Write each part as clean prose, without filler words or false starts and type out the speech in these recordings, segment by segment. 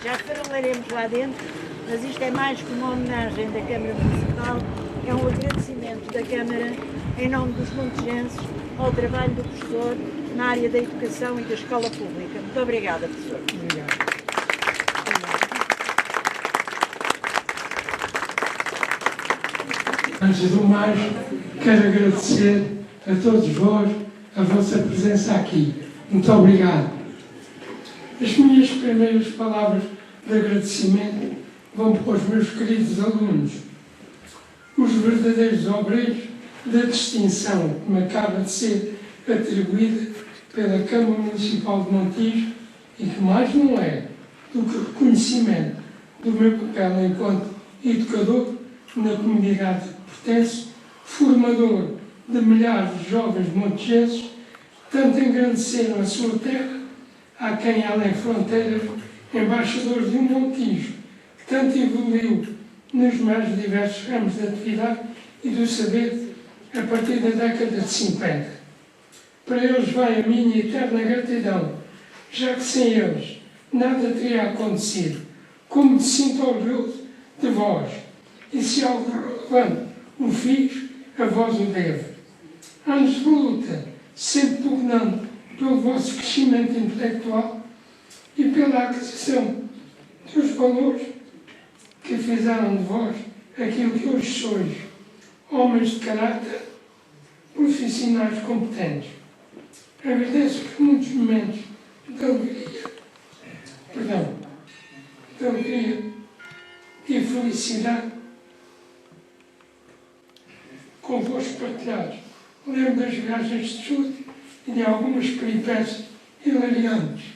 Já falaremos lá dentro, mas isto é mais que uma homenagem da Câmara Municipal, é um agradecimento da Câmara, em nome dos montejenses, ao trabalho do professor na área da educação e da escola pública. Muito obrigada, professor. Obrigado. Antes do mais, quero agradecer a todos vós a vossa presença aqui. Muito obrigado. As minhas primeiras palavras de agradecimento vão para os meus queridos alunos, os verdadeiros obreiros da distinção que me acaba de ser atribuída pela Câmara Municipal de Montijo e que mais não é do que reconhecimento do meu papel enquanto educador na comunidade que pertenço, formador de milhares de jovens montijenses, tanto engrandeceram a sua terra, há quem além fronteiras, embaixadores de um Montijo, que tanto evoluiu nos mais diversos ramos de atividade e do saber a partir da década de 50. Para eles vai a minha eterna gratidão, já que sem eles nada teria acontecido. Como me sinto orgulhoso de vós, e se algo relevante o fiz, a vós o devo. Anos de luta, sempre pugnando pelo vosso crescimento intelectual e pela aquisição dos valores que fizeram de vós aquilo que hoje sois, homens de caráter, profissionais competentes. Agradeço por muitos momentos de alegria, e felicidade convosco partilhados. Lembro das viagens de estudo e de algumas peripécias hilariantes.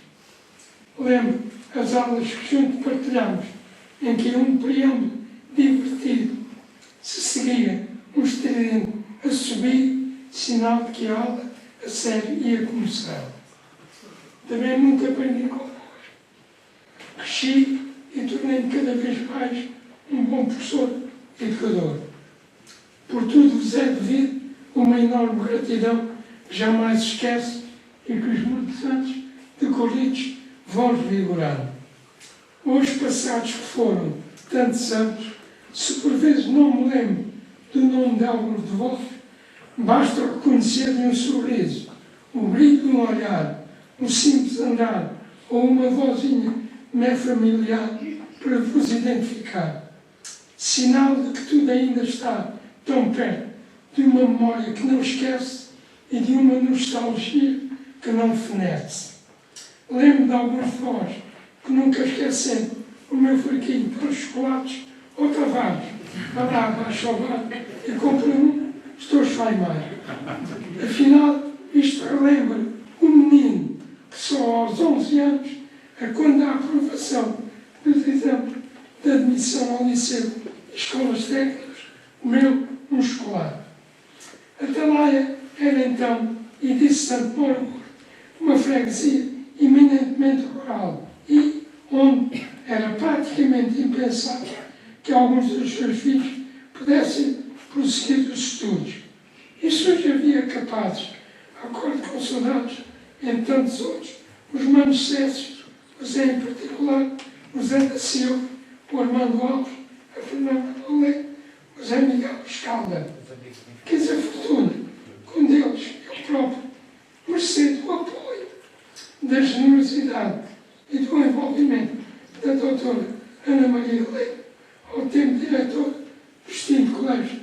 Lembro as aulas que juntos partilhámos, em que um preâmbulo divertido se seguia um estridente a subir, sinal de que a aula a sério ia começar. Também nunca aprendi convosco. Cresci e tornei-me cada vez mais um bom professor e educador. Por tudo vos é devido uma enorme gratidão que jamais esquece e que os muitos anos decorridos vão revigorando. Hoje passados que foram tantos anos, se por vezes não me lembro do nome de alguns de vós, basta reconhecer-lhe um sorriso, o brilho de um olhar, um simples andar ou uma vozinha me é familiar para vos identificar. Sinal de que tudo ainda está tão perto de uma memória que não esquece e de uma nostalgia que não fenece. Lembro de alguns de vós que nunca esqueceram o meu fraquinho para os chocolates ou Tavares, para lá abaixo ao bar e compro um, estou mais. Afinal, isto relembra um menino que só aos 11 anos, a quando a aprovação dos exames de admissão ao liceu e escolas técnicas, comeu um chocolate. Atalaia era então, e disse tanto orgulho, uma freguesia eminentemente rural e onde era praticamente impensável que alguns dos seus filhos pudessem prosseguir os estudos. E surge havia capazes, de acordo com soldados, entre tantos outros, os manos Cécios, o Zé em particular, o Zé da Silva, o Armando Alves, a Fernanda Lolé, o Zé Miguel Escalda. Quis a fortuna, com deles, eu próprio, mercê do apoio, da generosidade e do envolvimento da doutora Ana Maria Helena, ao tempo diretor do extinto colégio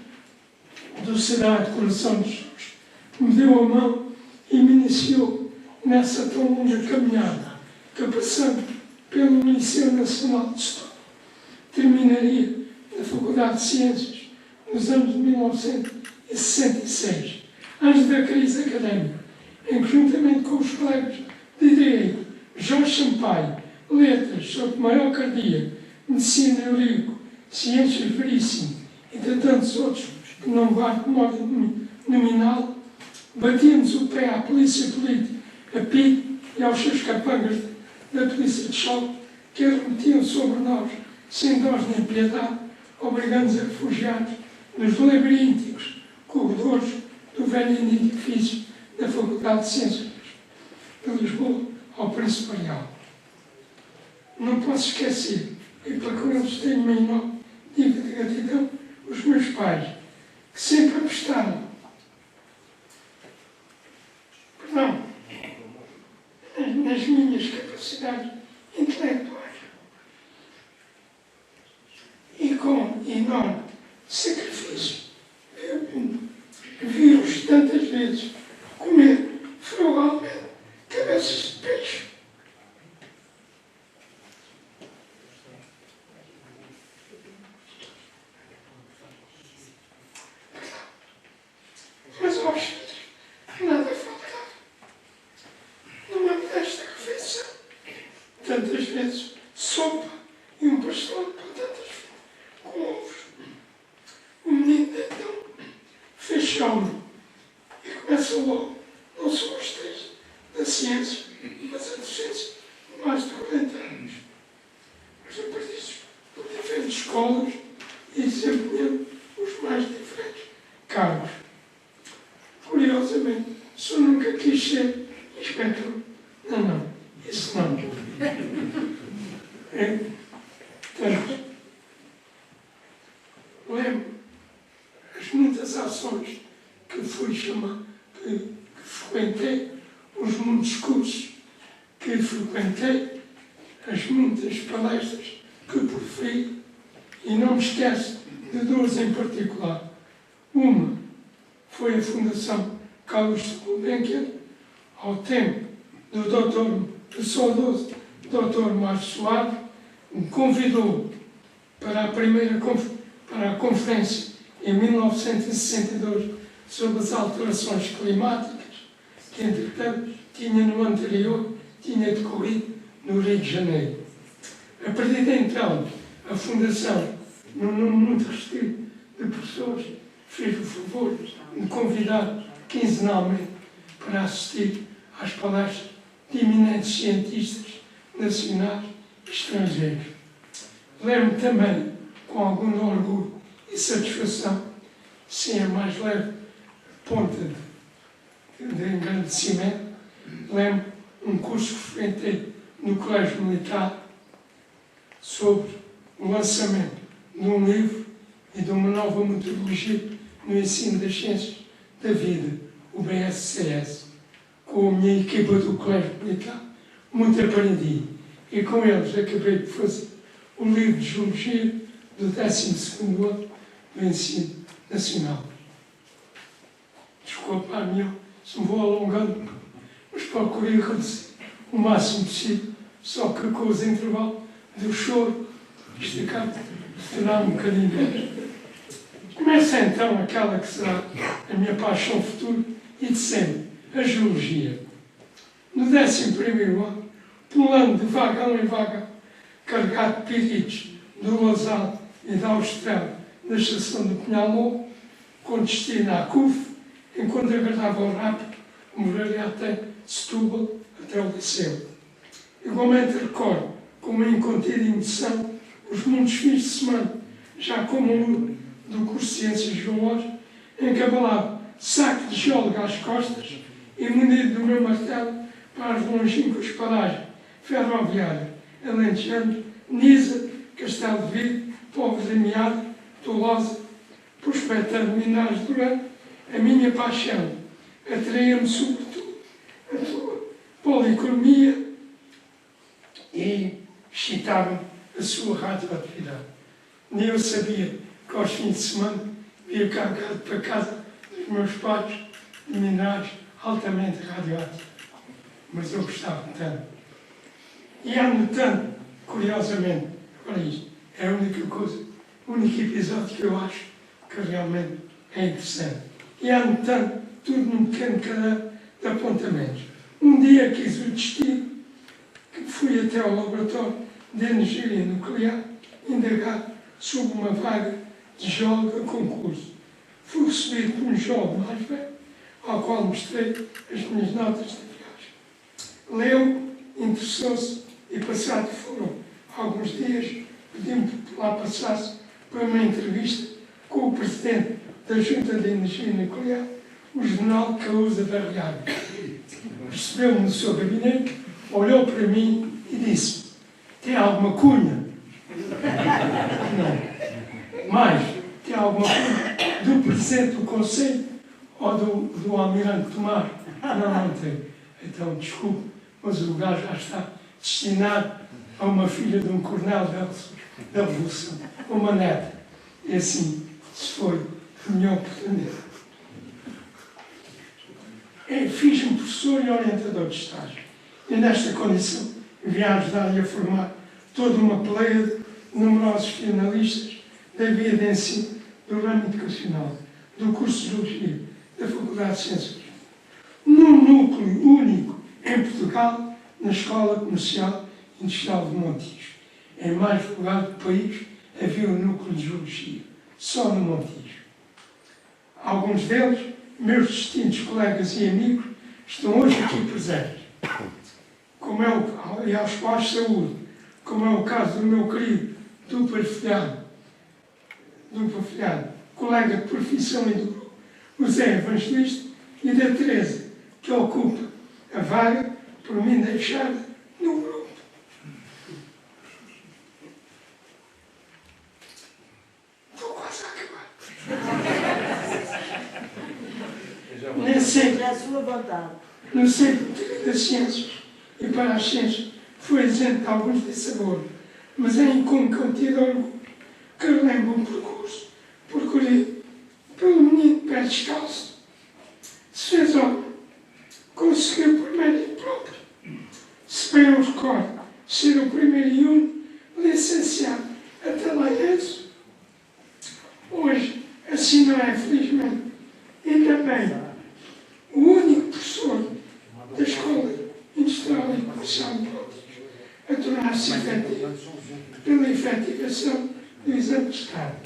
do Sagrado Coração de Jesus, me deu a mão e me iniciou nessa tão longa caminhada que, passando pelo Liceu Nacional de História, terminaria na Faculdade de Ciências nos anos de 1966, antes da crise académica, em que, juntamente com os colegas de Direito, Jorge Sampaio, Letras, Souto Maior Cardia, Medicina Eurico, Ciências Veríssimo e de tantos outros que não guardo de modo nominal, batíamos o pé à polícia política, a PID e aos seus capangas da polícia de choque que arremetiam sobre nós, sem dós nem piedade, obrigando-nos a refugiar nos labirínticos corredores do velho edifício da Faculdade de Ciências de Lisboa ao Príncipe Real. não posso esquecer, e para com eles tenho uma enorme dívida de gratidão, os meus pais, que sempre apostaram, nas minhas capacidades intelectuais. E com enorme sacrifício, vi-os tantas vezes comer frugalmente cabeças de peixe. Mas aos filhos nada faltava. Numa modesta refeição, tantas vezes sopa e um pastel para tantas vezes com ovos. O menino então fez chão e começa logo, não só os três da ciência, mas a docência de mais de 40 anos. Os aprendizes por diferentes escolas e desempenhando os mais diferentes cargos. Curiosamente, só nunca quis ser inspetor. Não, isso não. Portanto, lembro as muitas ações que fui chamado, que frequentei, os muitos cursos que frequentei, as muitas palestras que proferi, e não me esqueço de duas em particular. Uma foi a Fundação Carlos de Gulbenkian, ao tempo do saudoso Dr. Márcio Soares, me convidou para a conferência em 1962 sobre as alterações climáticas, que entretanto tinha decorrido no Rio de Janeiro. A partir de então, a Fundação, num número muito restrito de pessoas, fez o favor de me convidar quinzenalmente para assistir às palestras de eminentes cientistas nacionais e estrangeiros. Lembro também, com algum orgulho e satisfação, sem a mais leve ponta de engrandecimento, lembro um curso que frequentei no Colégio Militar sobre o lançamento de um livro e de uma nova metodologia no ensino das ciências da vida, o BSCS. Com a minha equipa do Colégio Militar, muito aprendi. E com eles acabei de fazer o livro de Geologia do 12º ano do ensino nacional. Desculpa a minha, se me vou alongando, mas procurei reduzir o máximo possível, só que com os intervalos do choro, isto acaba de tornar um bocadinho menos. Começa então aquela que será a minha paixão futura e de sempre, a Geologia. No 11º ano, pulando de vagão em vagão, carregado de piritos do Lousado e da Austrália, na estação do Pinhalmou, com destino à CUF, enquanto aguardava o rápido, moraria até Setúbal, até o liceu. Igualmente recordo, com uma incontida emoção, os muitos fins de semana, já como aluno do curso de Ciências Geológicas, encabalado saco de geólogo às costas e munido do meu martelo para as longínquas paragens ferroviárias, Alentejano, Nisa, Castelo de Vide, Povos da Meada, Tolosa, prospectando minerais durante a minha paixão. Atraía-me sobretudo a sua policromia e excitava-me a sua radioatividade. Nem eu sabia que aos fins de semana via carregado para casa dos meus pais de minerais altamente radioativos. Mas eu gostava tanto. E amo tanto, curiosamente, olha isto, é a única coisa, o único episódio que eu acho que realmente é interessante. E amo tanto, tudo num pequeno caderno de apontamentos. Um dia quis o destino, que fui até ao laboratório de energia nuclear, indagar sobre uma vaga de geólogo a concurso. Fui recebido por um jovem mais velho, ao qual mostrei as minhas notas de viagem. Leu, interessou-se e passado foram alguns dias, pediu-me que lá passasse para uma entrevista com o presidente da Junta de Energia Nuclear, o general Causa da Riaga. Recebeu-me no seu gabinete, olhou para mim e disse: Tem alguma cunha? Não. Mais, tem alguma cunha do Presidente do Conselho ou do Almirante Tomar? Não, não tem. Então, desculpe, mas o lugar já está destinado a uma filha de um coronel da Revolução, uma neta. E assim, se foi a minha oportunidade. Fiz-me professor e orientador de estágio. E nesta condição, vim ajudar-lhe a formar toda uma pleia de numerosos finalistas da via de ensino do ramo educacional, do curso de Geologia, da Faculdade de Ciências, num núcleo único em Portugal, na Escola Comercial Industrial de Montijo. Em mais lugar do país havia um núcleo de Geologia, só no Montijo. Alguns deles, meus distintos colegas e amigos, estão hoje aqui presentes, e aos quais saúdo, como é o caso do meu querido duplo afilhado, colega de profissão e do grupo, o Zé Evangelista, e da Teresa, que ocupa a vaga por mim deixada no grupo. Estou quase a acabar. Nem sei. É a sua vontade. No Centro das Ciências e para as Ciências foi isento de alguns dissabores, mas é com contido orgulho que relembro um percurso percorrido pelo menino de pé descalço. Se fez homem, conseguiu por mérito próprio, se bem eu recordo, ser o primeiro e único licenciado até lá isso. Hoje, assim não é, felizmente, e também o único professor da Escola Industrial e Comercial de Montijo a tornar-se efetivo pela efetivação do exame de Estado.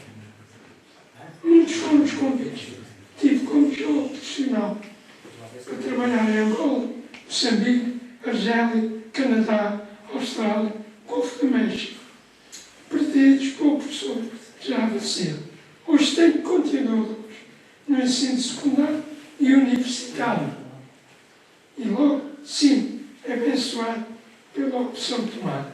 Muitos foram os convites. Tive como geólogo profissional para trabalhar em Angola, Moçambique, Argélia, Canadá, Austrália, Golfo do México, perdidos pelo professor já falecido. Hoje tenho continuadores no ensino secundário e universitário. E logo, sim, abençoado pela opção tomada.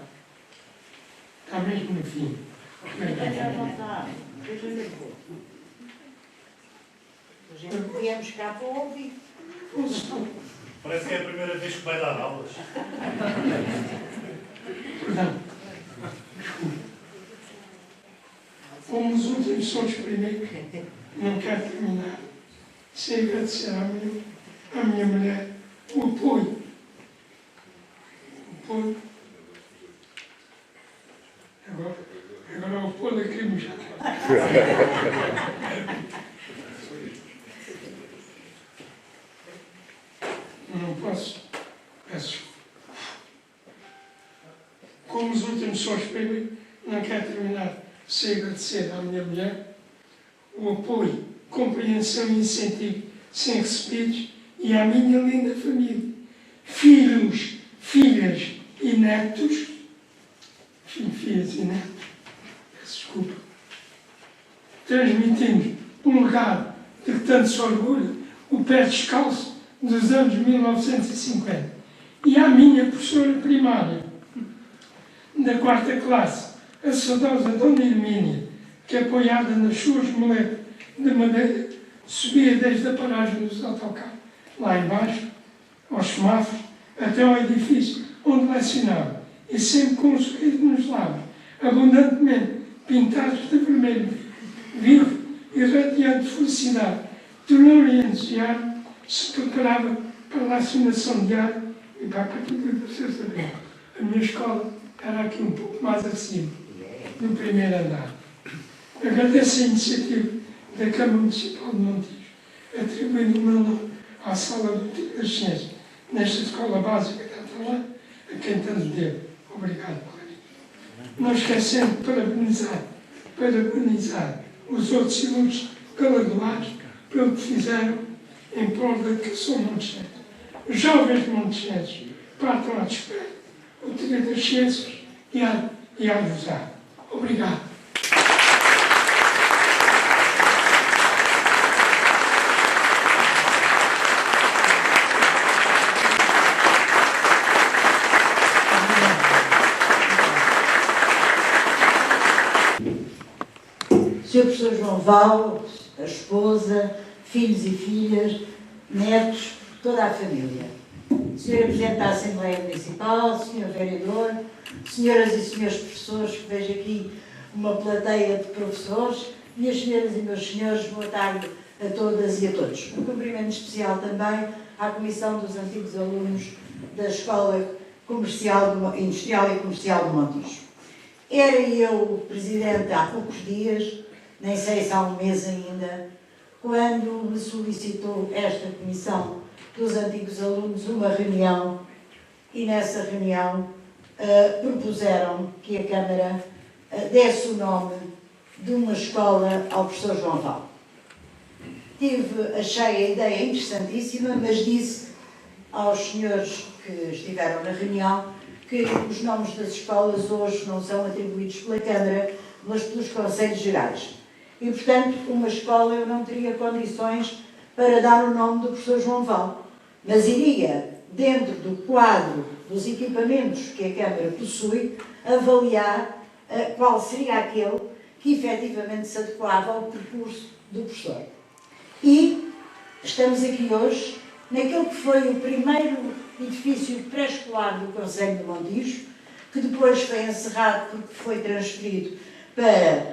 Está mesmo no fim. Esteja à vontade. Esteja nervoso. A gente viemos cá para ouvir. Parece que é a primeira vez que vai dar aulas. Perdão. Desculpe. Como os últimos são os primeiros, não quero terminar sem agradecer à minha mulher o apoio. Agora o apoio da crime já. Não posso. Peço. Como os últimos são os primeiros, não quero terminar sem agradecer à minha mulher o apoio, compreensão e incentivo sem recebidos e à minha linda família, filhos, filhas e netos, filhas e netos, peço desculpa, transmitimos um legado de que tanto se orgulha, o pé descalço dos anos 1950, e à minha professora primária, da 4ª classe, a saudosa Dona Hermínia, que apoiada nas suas moletas de madeira, subia desde a paragem dos autocarros, lá embaixo, aos semáforos, até ao edifício onde lecionava, e sempre com um sorriso nos lábios, abundantemente pintados de vermelho, vivo e radiante de felicidade, ternura e entusiasmo, se preparava para a lecionação diária e para a partilha do seu saber. A minha escola era aqui um pouco mais acima, no primeiro andar. Agradeço a iniciativa da Câmara Municipal de Montijo, atribuindo o meu nome à Sala do Tipo das Ciências, nesta escola básica de Atalã, a quem tanto devo. Obrigado, Clarinha. Não esquecendo de parabenizar os outros ilustres galardoados pelo que fizeram em prol da educação montejana. Os jovens montejanos partam à despeito, o trilho das ciências e a usar. Obrigado. Sr. Professor João Val, a esposa, filhos e filhas, netos, toda a família. Sr. Presidente da Assembleia Municipal, Sr. Vereador, senhoras e senhores professores, que vejo aqui uma plateia de professores, minhas senhoras e meus senhores, boa tarde a todas e a todos. Um cumprimento especial também à Comissão dos Antigos Alunos da Escola Industrial e Comercial de Montijo. Era eu presidente há poucos dias, nem sei se há um mês ainda, quando me solicitou esta Comissão dos Antigos Alunos uma reunião, e nessa reunião propuseram que a Câmara desse o nome de uma escola ao professor João Val. Achei a ideia interessantíssima, mas disse aos senhores que estiveram na reunião que os nomes das escolas hoje não são atribuídos pela Câmara, mas pelos Conselhos Gerais. E, portanto, uma escola eu não teria condições para dar o nome do professor João Val, mas iria, dentro do quadro dos equipamentos que a Câmara possui, avaliar qual seria aquele que efetivamente se adequava ao percurso do professor. E estamos aqui hoje naquele que foi o primeiro edifício pré-escolar do Concelho de Montijo, que depois foi encerrado porque foi transferido para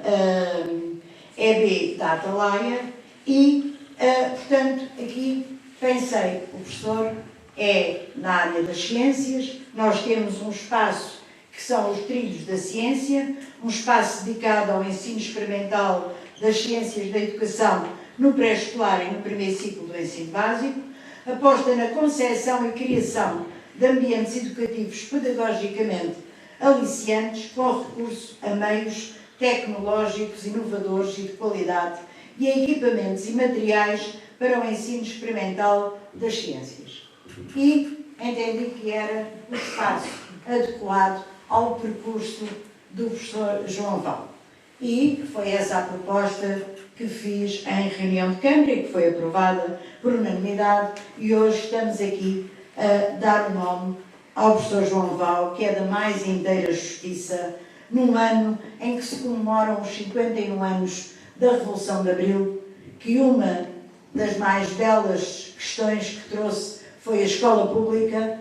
EB da Atalaia e, portanto, aqui pensei, o professor é na área das ciências, nós temos um espaço que são os trilhos da ciência, um espaço dedicado ao ensino experimental das ciências da educação no pré-escolar e no primeiro ciclo do ensino básico, aposta na concepção e criação de ambientes educativos pedagogicamente aliciantes com recurso a meios tecnológicos inovadores e de qualidade e a equipamentos e materiais para o ensino experimental das ciências. E entendi que era o espaço adequado ao percurso do professor João Val. E foi essa a proposta que fiz em reunião de Câmara e que foi aprovada por unanimidade, e hoje estamos aqui a dar o nome ao professor João Val, que é da mais inteira justiça, num ano em que se comemoram os 51 anos da Revolução de Abril, que uma das mais belas questões que trouxe foi a escola pública,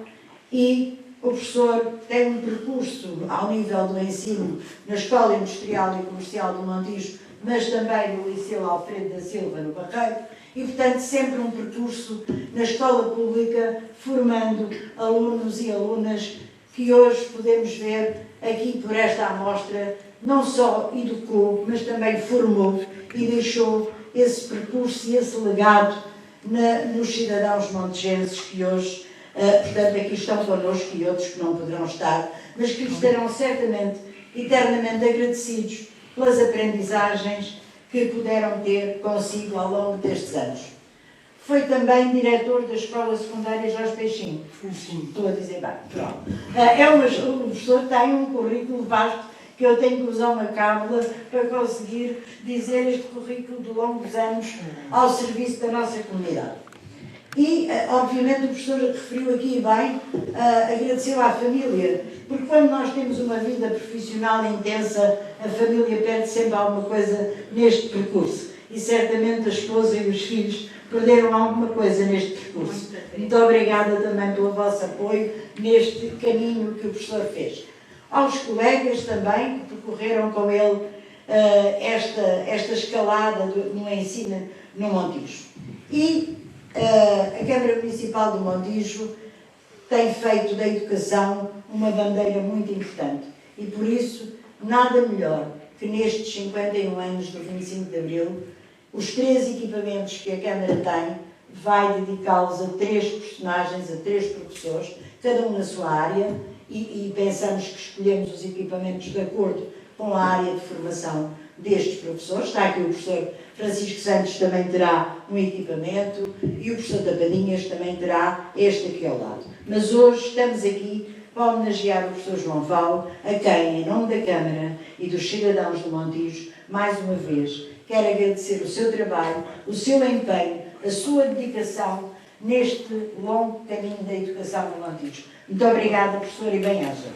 e o professor tem um percurso ao nível do ensino na Escola Industrial e Comercial do Montijo, mas também no Liceu Alfredo da Silva, no Barreiro, e, portanto, sempre um percurso na escola pública, formando alunos e alunas que hoje podemos ver aqui por esta amostra, não só educou, mas também formou e deixou esse percurso e esse legado nos cidadãos montijenses que hoje, portanto, aqui estão connosco e outros que não poderão estar, mas que estarão certamente eternamente agradecidos pelas aprendizagens que puderam ter consigo ao longo destes anos. Foi também diretor da Escola Secundária Jorge Peixinho. Sim. Estou a dizer bem. Pronto. O professor tem um currículo vasto que eu tenho que usar uma cábula para conseguir dizer este currículo de longos anos ao serviço da nossa comunidade. E, obviamente, o professor referiu aqui bem, agradeceu à família, porque quando nós temos uma vida profissional intensa, a família perde sempre alguma coisa neste percurso. E certamente a esposa e os filhos perderam alguma coisa neste percurso. Muito obrigada também pelo vosso apoio neste caminho que o professor fez. Aos colegas também que percorreram com ele esta escalada no ensino no Montijo. E a Câmara Municipal do Montijo tem feito da educação uma bandeira muito importante. E por isso, nada melhor que nestes 51 anos do 25 de Abril, os 3 equipamentos que a Câmara tem, vai dedicá-los a 3 personagens, a 3 professores, cada um na sua área, e pensamos que escolhemos os equipamentos de acordo com a área de formação destes professores. Está aqui o professor Francisco Santos, também terá um equipamento, e o professor Tapadinhas também terá este aqui ao lado. Mas hoje estamos aqui para homenagear o professor João Val, a quem, em nome da Câmara e dos cidadãos do Montijo, mais uma vez, quero agradecer o seu trabalho, o seu empenho, a sua dedicação neste longo caminho da educação no Montijo. Muito obrigada, professor, e bem-aja.